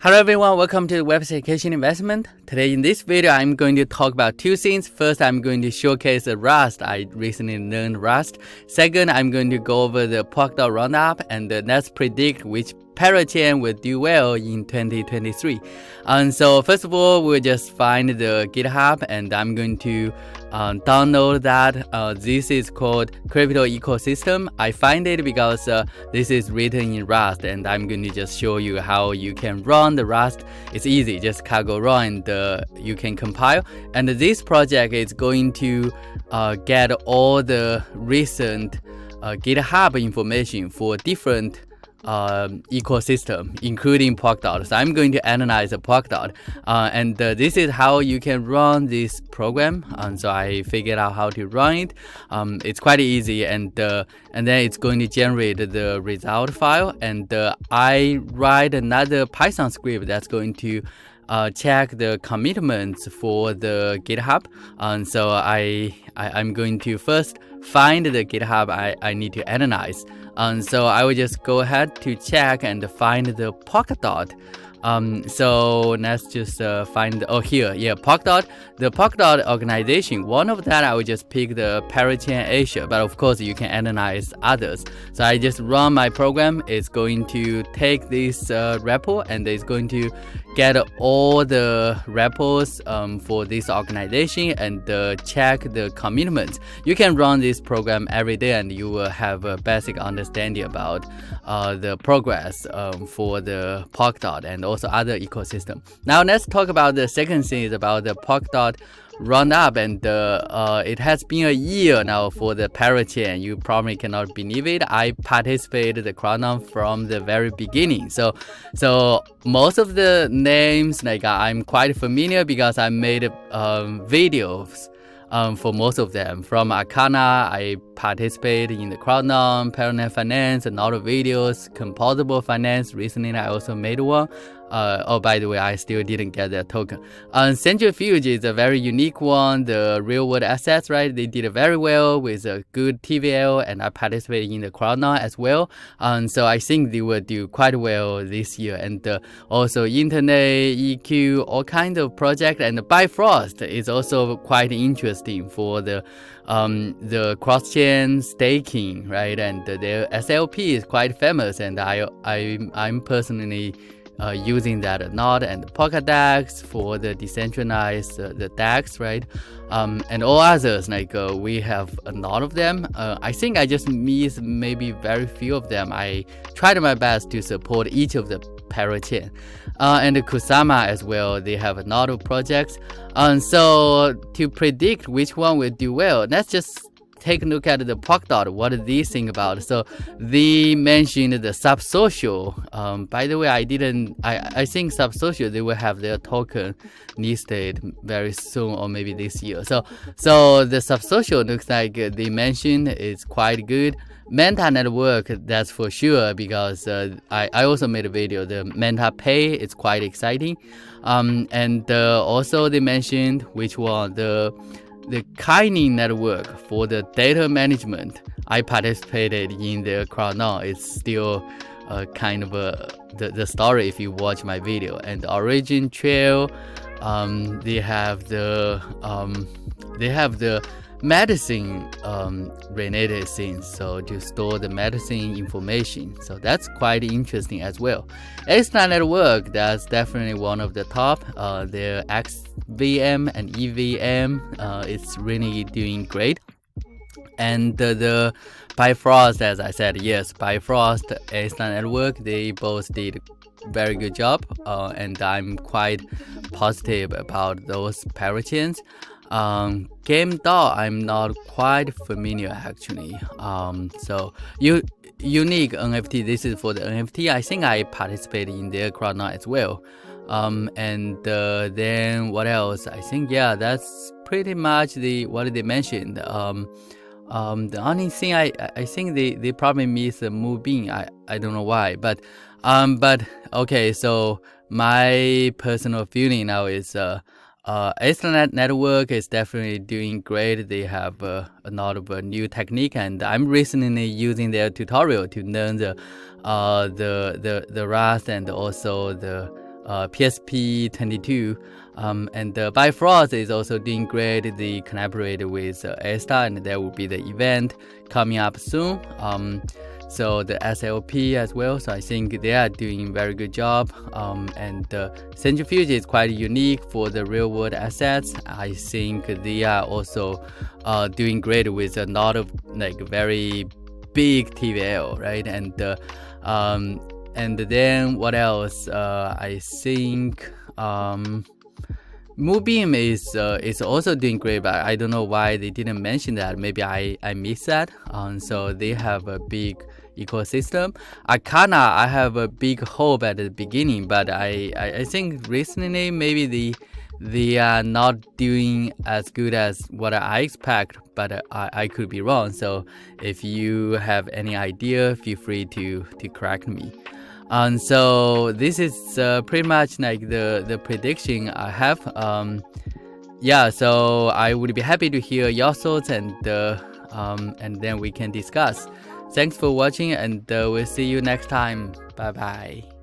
Hello everyone, welcome to Website Education Investment. Today in this video, I'm going to talk about two things. First, I'm going to showcase Rust. I recently learned Rust. Second, I'm going to go over the Polkadot roundup and let's predict which parachain will do well in 2023. And so first of all, we'll just find the GitHub and I'm going to download that. This is called Crypto Ecosystem. I find it because this is written in Rust and I'm going to just show you how you can run the Rust. It's easy, just cargo run and you can compile. And this project is going to get all the recent GitHub information for different ecosystem, including Polkadot. So I'm going to analyze the Polkadot, and this is how you can run this program. And so I figured out how to run it. It's quite easy, and then it's going to generate the result file. And I write another Python script that's going to check the commitments for the GitHub. And so I'm going to first find the GitHub I need to analyze. And so I will just go ahead to check and find the Polkadot. So let's just find, Polkadot. The Polkadot organization, one of that I will just pick the parachain Asia, but of course you can analyze others. So I just run my program. It's going to take this repo and it's going to get all the repos for this organization and check the commitments. You can run this program every day and you will have a basic understanding about the progress for the Polkadot and also other ecosystem. Now let's talk about the second thing is about the Polkadot roundup, and it has been a year now for the parachain. You probably cannot believe it. I participated the crowdfunding from the very beginning. So most of the names I'm quite familiar because I made videos for most of them. From Arcana, I participated in the crowdfunding, Parachain Finance, and all the videos. Composable Finance, recently I also made one. By the way, I still didn't get that token. Centrifuge is a very unique one. The real world assets, right? They did very well with a good TVL, and I participated in the crowdfunding as well. So I think they will do quite well this year. And also Internet, EQ, all kinds of projects. And Bifrost is also quite interesting for the cross-chain staking, right? And their SLP is quite famous, and I'm personally using that a lot, and Polkadot for the decentralized the DEX, right? And all others, we have a lot of them. I think I just miss maybe very few of them. I tried my best to support each of the parachain. And Kusama as well, they have a lot of projects. So to predict which one will do well, let's just take a look at the Polkadot. What do they think about? So they mentioned the Subsocial. By the way, I think Subsocial, they will have their token listed very soon or maybe this year. So the Subsocial looks like they mentioned it's quite good. Meta network, that's for sure, because I also made a video. The Meta Pay is quite exciting. And also they mentioned which one, the Kaining network for the data management. I participated in the crowdfunding. It's still kind of the story if you watch my video. And the Origin Trail, they have the medicine related things, so to store the medicine information. So that's quite interesting as well. Extra network, that's definitely one of the top. Their XVM and EVM, it's really doing great. And the Bifrost, as I said, yes, Bifrost, Extra network, they both did very good job, and I'm quite positive about those parachains. GameFi, I'm not quite familiar actually. So unique NFT, this is for the NFT. I think I participated in their crowdfunding as well. And then what else? I think that's pretty much what they mentioned. The only thing I think they probably miss the Moonbeam. I don't know why, but okay. So my personal feeling now is Ethernet network is definitely doing great. They have a lot of new technique, and I'm recently using their tutorial to learn the Rust and also the PSP22. And Bifrost is also doing great. They collaborate with A-Star, and there will be the event coming up soon. So the SLP as well. So I think they are doing a very good job. And Centrifuge is quite unique for the real world assets. I think they are also doing great with a lot of like very big TVL, right? And then what else? I think Moonbeam is also doing great, but I don't know why they didn't mention that. Maybe I missed that. So they have a big ecosystem. Arcana, I have a big hope at the beginning, but I think recently maybe they are not doing as good as what I expect, but I could be wrong. So if you have any idea, feel free to correct me. And so this is pretty much like the prediction I have. Yeah, so I would be happy to hear your thoughts, and then we can discuss. Thanks for watching, and we'll see you next time. Bye bye.